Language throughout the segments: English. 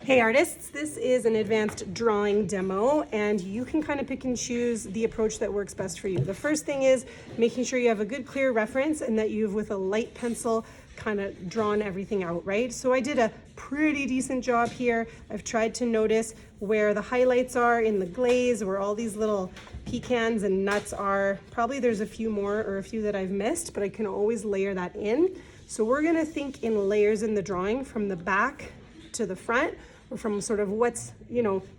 Hey artists, this is an advanced drawing demo and you can kind of pick and choose the approach that works best for you. The first thing is making sure you have a good clear reference and that you've with a light pencil kind of drawn everything out, right? So I did a pretty decent job here. I've tried to notice where the highlights are in the glaze, where all these little pecans and nuts are. Probably there's a few more or a few that I've missed, but I can always layer that in. So we're gonna think in layers in the drawing from the back to the front, or from sort of what's,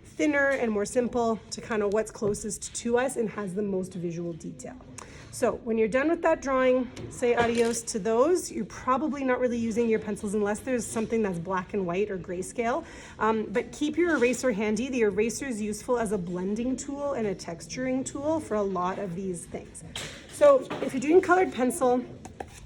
thinner and more simple to kind of what's closest to us and has the most visual detail. So when you're done with that drawing, say adios to those. You're probably not really using your pencils unless there's something that's black and white or grayscale, but keep your eraser handy. The eraser is useful as a blending tool and a texturing tool for a lot of these things. So if you're doing colored pencil,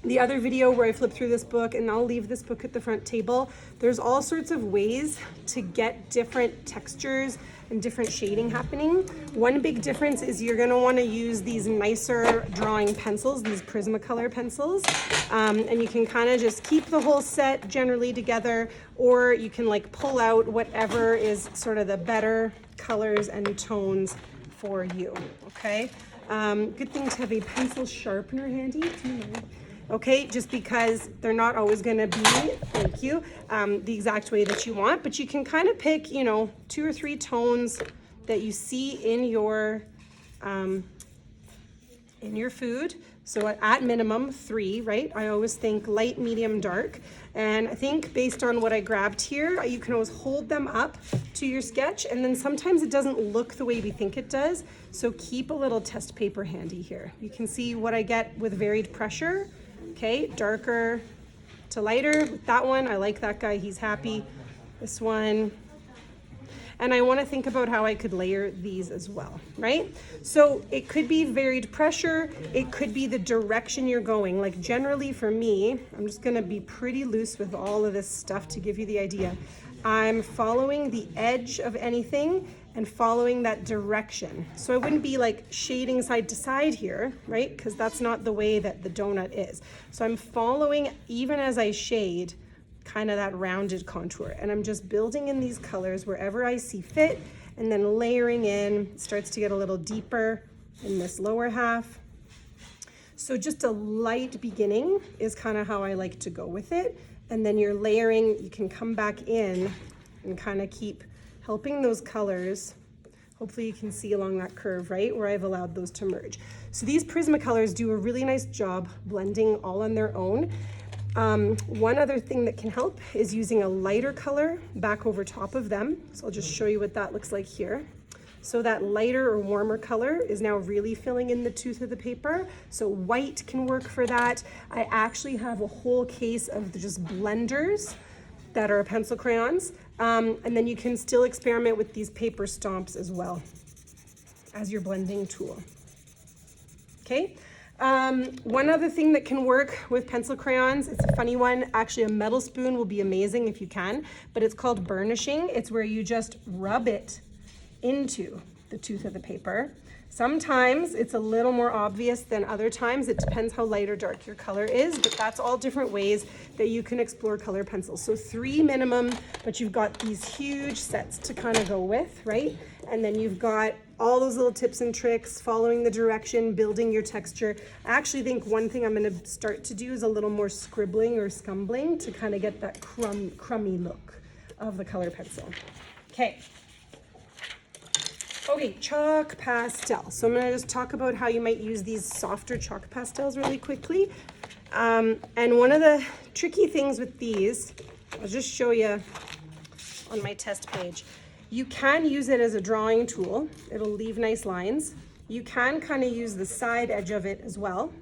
the other video where I flip through this book, and I'll leave this book at the front table, there's all sorts of ways to get different textures and different shading happening. One big difference is you're gonna wanna use these nicer drawing pencils, these Prismacolor pencils, and you can kind of just keep the whole set generally together, or you can like pull out whatever is sort of the better colors and tones for you, okay? Good thing to have a pencil sharpener handy too. Okay, just because they're not always gonna be, thank you, the exact way that you want, but you can kind of pick, 2 or 3 tones that you see in your food. So at minimum 3, right? I always think light, medium, dark. And I think based on what I grabbed here, you can always hold them up to your sketch, and then sometimes it doesn't look the way we think it does. So keep a little test paper handy here. You can see what I get with varied pressure. Okay, darker to lighter. With that one, I like that guy, he's happy. This one. And I want to think about how I could layer these as well, right? So it could be varied pressure, it could be the direction you're going. Like generally for me, I'm just gonna be pretty loose with all of this stuff to give you the idea. I'm following the edge of anything and following that direction. So I wouldn't be like shading side to side here, right? Because that's not the way that the donut is. So I'm following, even as I shade, kind of that rounded contour. And I'm just building in these colors wherever I see fit, and then layering in. It starts to get a little deeper in this lower half. So just a light beginning is kind of how I like to go with it. And then you're layering, you can come back in and kind of keep helping those colors. Hopefully you can see along that curve, right, where I've allowed those to merge. So these Prismacolors do a really nice job blending all on their own. One other thing that can help is using a lighter color back over top of them. So I'll just show you what that looks like here. So that lighter or warmer color is now really filling in the tooth of the paper. So white can work for that. I actually have a whole case of just blenders that are pencil crayons. And then you can still experiment with these paper stomps as well as your blending tool. Okay. One other thing that can work with pencil crayons, it's a funny one. Actually, a metal spoon will be amazing if you can, but it's called burnishing. It's where you just rub it into the tooth of the paper. Sometimes it's a little more obvious than other times. It depends how light or dark your color is, but that's all different ways that you can explore color pencils. So 3 minimum, but you've got these huge sets to kind of go with, right? And then you've got all those little tips and tricks, following the direction, building your texture. I actually think one thing I'm gonna start to do is a little more scribbling or scumbling to kind of get that crummy look of the color pencil. Okay. Okay, chalk pastel. So I'm gonna just talk about how you might use these softer chalk pastels really quickly. And one of the tricky things with these, I'll just show you on my test page. You can use it as a drawing tool. It'll leave nice lines. You can kind of use the side edge of it as well.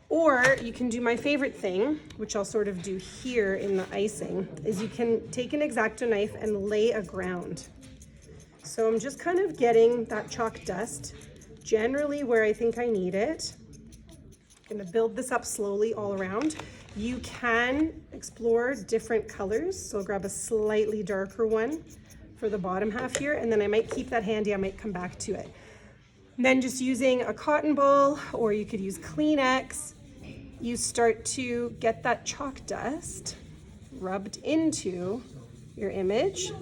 Or you can do my favorite thing, which I'll sort of do here in the icing, is you can take an X-Acto knife and lay a ground. So I'm just kind of getting that chalk dust generally where I think I need it. I'm gonna build this up slowly all around. You can explore different colors. So I'll grab a slightly darker one for the bottom half here, and then I might keep that handy, I might come back to it. And then just using a cotton ball, or you could use Kleenex, you start to get that chalk dust rubbed into your image.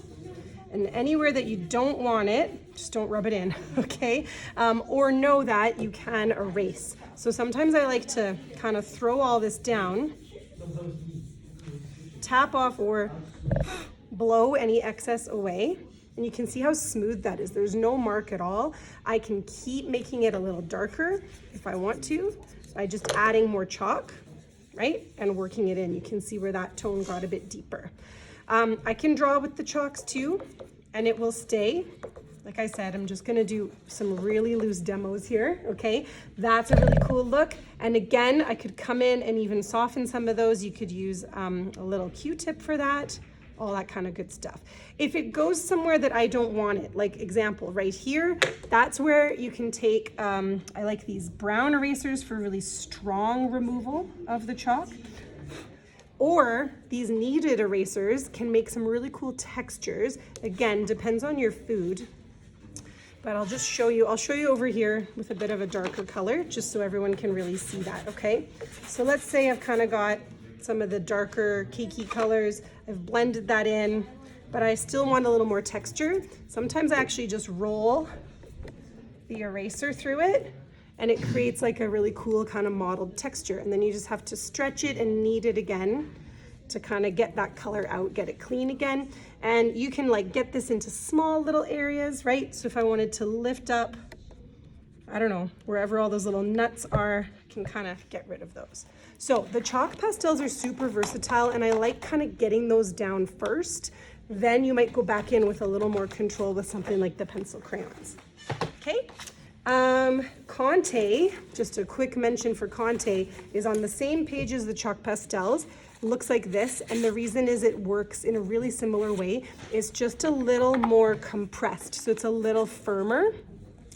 And anywhere that you don't want it, just don't rub it in, okay? Or know that you can erase. So sometimes I like to kind of throw all this down, tap off or blow any excess away. And you can see how smooth that is. There's no mark at all. I can keep making it a little darker if I want to by just adding more chalk, right? And working it in. You can see where that tone got a bit deeper. I can draw with the chalks too, and it will stay. Like I said, I'm just gonna do some really loose demos here, okay? That's a really cool look. And again, I could come in and even soften some of those. You could use a little Q-tip for that, all that kind of good stuff. If it goes somewhere that I don't want it, like example right here, that's where you can take, I like these brown erasers for really strong removal of the chalk. Or these kneaded erasers can make some really cool textures. Again, depends on your food. But I'll just show you, I'll show you over here with a bit of a darker color, just so everyone can really see that, okay? So let's say I've kind of got some of the darker cakey colors. I've blended that in, but I still want a little more texture. Sometimes I actually just roll the eraser through it, and it creates like a really cool kind of mottled texture. And then you just have to stretch it and knead it again to kind of get that color out, get it clean again. And you can like get this into small little areas, right? So if I wanted to lift up, I don't know, wherever all those little nuts are, I can kind of get rid of those. So the chalk pastels are super versatile, and I like kind of getting those down first. Then you might go back in with a little more control with something like the pencil crayons. Okay. Conte, just a quick mention for Conte, is on the same page as the chalk pastels. It looks like this, and the reason is it works in a really similar way. It's just a little more compressed, so it's a little firmer,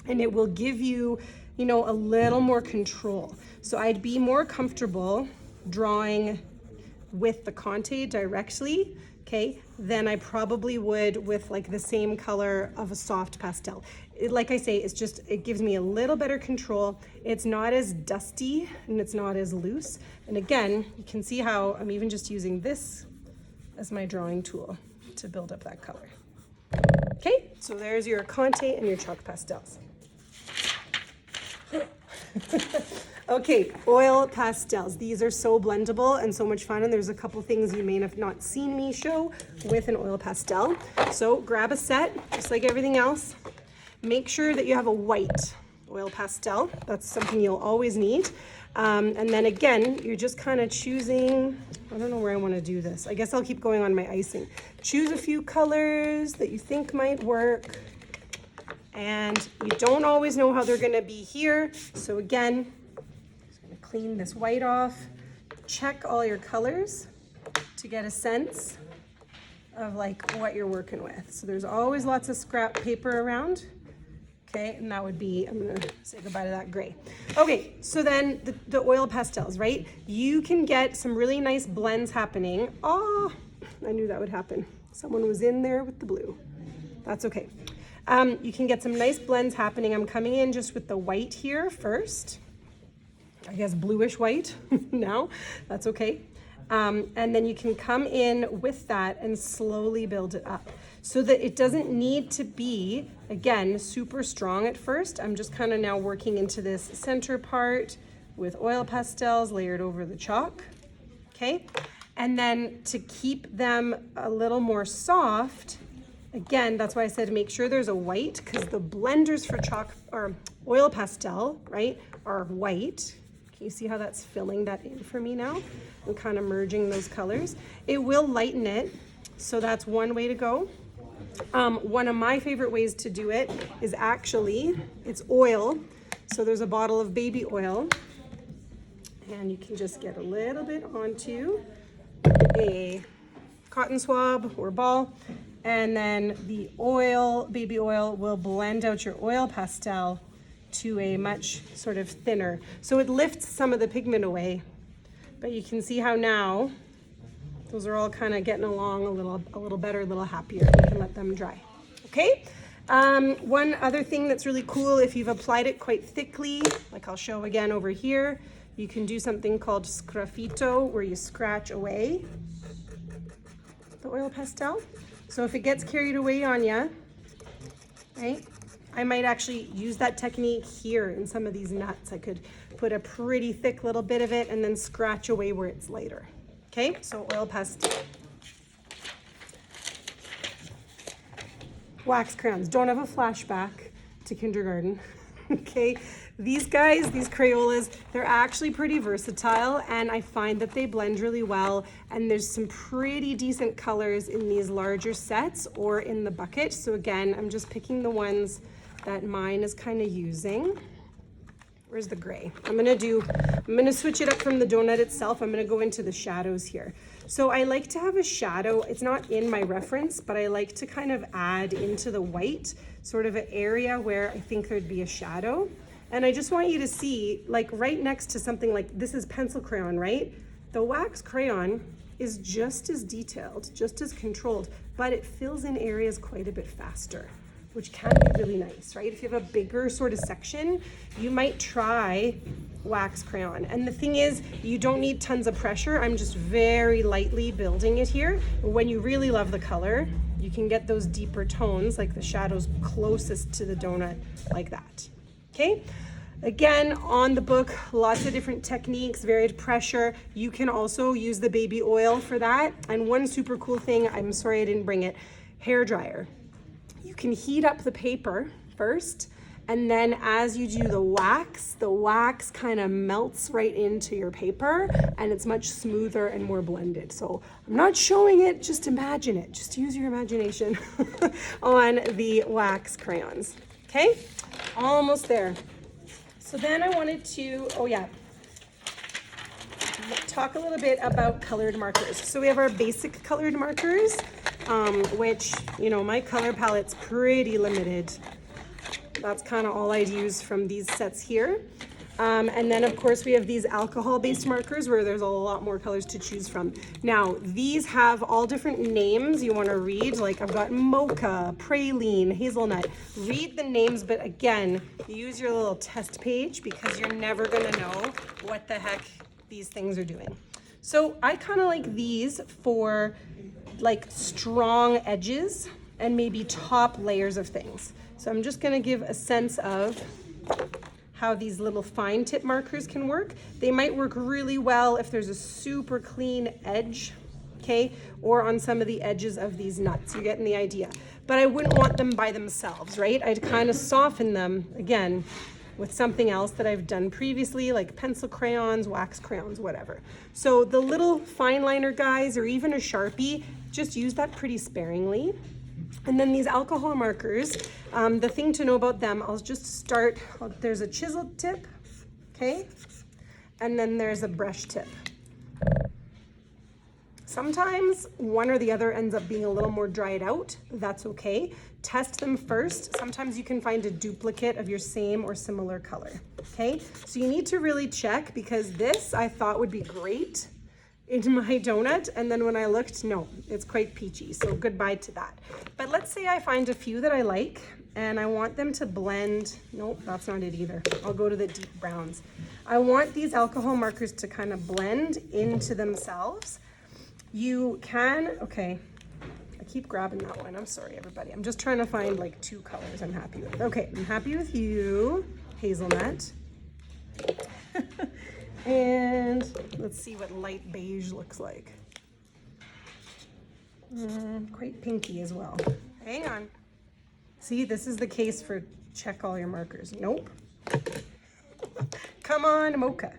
and it will give you, you know, a little more control. So I'd be more comfortable drawing with the Conte directly, okay, than I probably would with like the same color of a soft pastel. Like I say, it's just, it gives me a little better control. It's not as dusty and it's not as loose. And again, you can see how I'm even just using this as my drawing tool to build up that color. Okay, so there's your Conte and your chalk pastels. Okay, oil pastels. These are so blendable and so much fun, and there's a couple things you may have not seen me show with an oil pastel. So grab a set, just like everything else. Make sure that you have a white oil pastel. That's something you'll always need. And then again, you're just kind of choosing, I don't know where I want to do this. I guess I'll keep going on my icing. Choose a few colors that you think might work. And you don't always know how they're going to be here. So again, just going to clean this white off. Check all your colors to get a sense of like what you're working with. So there's always lots of scrap paper around. Okay, and that would be, I'm gonna say goodbye to that gray. Okay, so then the oil pastels, right? You can get some really nice blends happening. Oh, I knew that would happen. Someone was in there with the blue. That's okay. You can get some nice blends happening. I'm coming in just with the white here first. I guess bluish white now, that's okay. And then you can come in with that and slowly build it up so that it doesn't need to be, again, super strong at first. I'm just kind of now working into this center part with oil pastels layered over the chalk, okay? And then to keep them a little more soft, again, that's why I said make sure there's a white, because the blenders for chalk or oil pastel, right, are white. Can you see how that's filling that in for me now? I'm kind of merging those colors. It will lighten it, so that's one way to go. One of my favorite ways to do it is actually, it's oil. So there's a bottle of baby oil, and you can just get a little bit onto a cotton swab or ball, and then the oil, baby oil, will blend out your oil pastel to a much sort of thinner. So it lifts some of the pigment away, but you can see how now those are all kind of getting along a little better, a little happier. You can let them dry, okay? One other thing that's really cool, if you've applied it quite thickly, like I'll show again over here, you can do something called sgraffito, where you scratch away the oil pastel. So if it gets carried away on you, right, I might actually use that technique here in some of these nuts. I could put a pretty thick little bit of it and then scratch away where it's lighter. Okay, so oil pastel. Wax crayons. Don't have a flashback to kindergarten. Okay, these guys, these Crayolas, they're actually pretty versatile, and I find that they blend really well, and there's some pretty decent colors in these larger sets or in the bucket. So again, I'm just picking the ones that mine is kind of using. Where's the gray? I'm gonna switch it up from the donut itself. I'm gonna go into the shadows here. So I like to have a shadow. It's not in my reference, but I like to kind of add into the white sort of an area where I think there'd be a shadow. And I just want you to see, like right next to something like this is pencil crayon, right? The wax crayon is just as detailed, just as controlled, but it fills in areas quite a bit faster, which can be really nice, right? If you have a bigger sort of section, you might try wax crayon. And the thing is, you don't need tons of pressure. I'm just very lightly building it here. When you really love the color, you can get those deeper tones, like the shadows closest to the donut, like that. Okay? Again, on the book, lots of different techniques, varied pressure. You can also use the baby oil for that. And one super cool thing, I'm sorry I didn't bring it, hair dryer. You can heat up the paper first, and then as you do the wax kind of melts right into your paper, and it's much smoother and more blended. So I'm not showing it, just imagine it. Just use your imagination on the wax crayons. Okay, almost there. So then I wanted to, talk a little bit about colored markers. So we have our basic colored markers, which, you know, my color palette's pretty limited. That's kind of all I'd use from these sets here. And then of course we have these alcohol-based markers where there's a lot more colors to choose from. Now, these have all different names you want to read, like I've got mocha, praline, hazelnut. Read the names, but again, use your little test page because you're never gonna know what the heck these things are doing. So I kind of like these for like strong edges and maybe top layers of things. So I'm just gonna give a sense of how these little fine tip markers can work. They might work really well if there's a super clean edge, okay? Or on some of the edges of these nuts, you're getting the idea. But I wouldn't want them by themselves, right? I'd kind of soften them, again, with something else that I've done previously, like pencil crayons, wax crayons, whatever. So the little fine liner guys, or even a Sharpie, just use that pretty sparingly. And then these alcohol markers, the thing to know about them, I'll just start, there's a chisel tip, okay? And then there's a brush tip. Sometimes one or the other ends up being a little more dried out. That's okay. Test them first. Sometimes you can find a duplicate of your same or similar color, okay? So you need to really check, because this I thought would be great in my donut, and then when I looked, no, it's quite peachy, so goodbye to that. But let's say I find a few that I like and I want them to blend. Nope, that's not it either. I'll go to the deep browns. I want these alcohol markers to kind of blend into themselves. You can, okay, I keep grabbing that one. I'm sorry, everybody. I'm just trying to find like two colors I'm happy with. Okay, I'm happy with you, hazelnut. And let's see what light beige looks like. Quite pinky as well. Hang on. See, this is the case for check all your markers. Nope. Come on, mocha.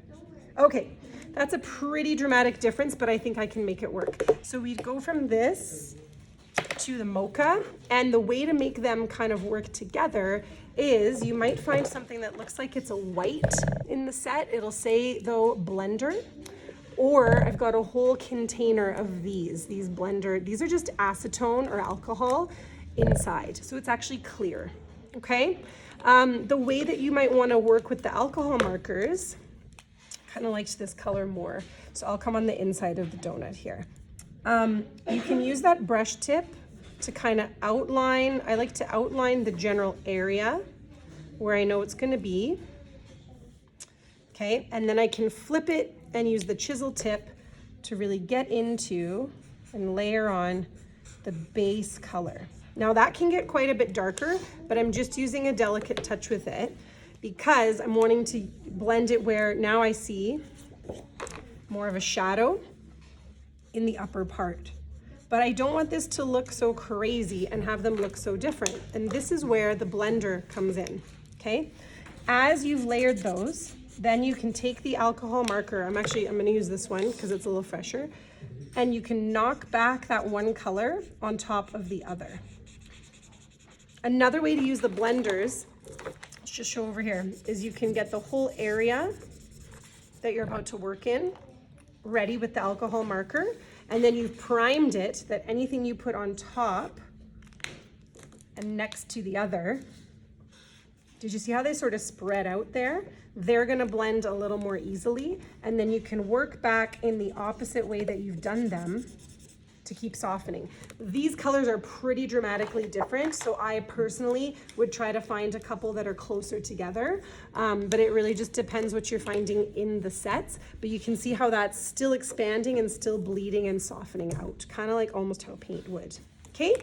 Okay, that's a pretty dramatic difference, but I think I can make it work. So we'd go from this to the mocha, and the way to make them kind of work together is you might find something that looks like it's a white in the set. It'll say, though, blender. Or I've got a whole container of these blender. These are just acetone or alcohol inside. So it's actually clear, okay? The way that you might want to work with the alcohol markers, kind of liked this color more. So I'll come on the inside of the donut here. You can use that brush tip to kind of outline. I like to outline the general area where I know it's going to be. Okay, and then I can flip it and use the chisel tip to really get into and layer on the base color. Now that can get quite a bit darker, but I'm just using a delicate touch with it because I'm wanting to blend it where now I see more of a shadow in the upper part. But I don't want this to look so crazy and have them look so different. And this is where the blender comes in, okay? As you've layered those, then you can take the alcohol marker. I'm gonna use this one because it's a little fresher. And you can knock back that one color on top of the other. Another way to use the blenders, let's just show over here, is you can get the whole area that you're about to work in ready with the alcohol marker, and then you've primed it that anything you put on top and next to the other, did you see how they sort of spread out there? They're gonna blend a little more easily, and then you can work back in the opposite way that you've done them to keep softening. These colors are pretty dramatically different, so I personally would try to find a couple that are closer together, but it really just depends what you're finding in the sets. But you can see how that's still expanding and still bleeding and softening out, kind of like almost how paint would. Okay?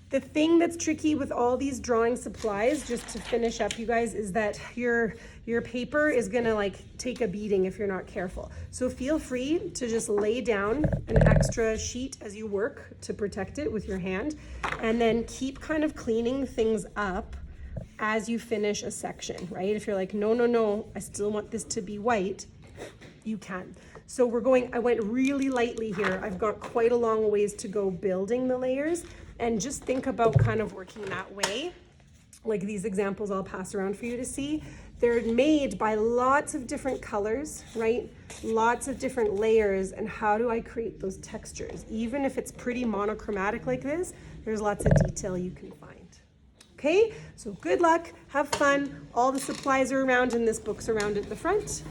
The thing that's tricky with all these drawing supplies, just to finish up, you guys, is that your paper is gonna like take a beating if you're not careful. So feel free to just lay down an extra sheet as you work to protect it with your hand, and then keep kind of cleaning things up as you finish a section, right? If you're like, no, I still want this to be white, you can. So I went really lightly here. I've got quite a long ways to go building the layers, and just think about kind of working that way. Like these examples I'll pass around for you to see. They're made by lots of different colors, right? Lots of different layers, and how do I create those textures? Even if it's pretty monochromatic like this, there's lots of detail you can find. Okay, so good luck, have fun. All the supplies are around and this book's around at the front.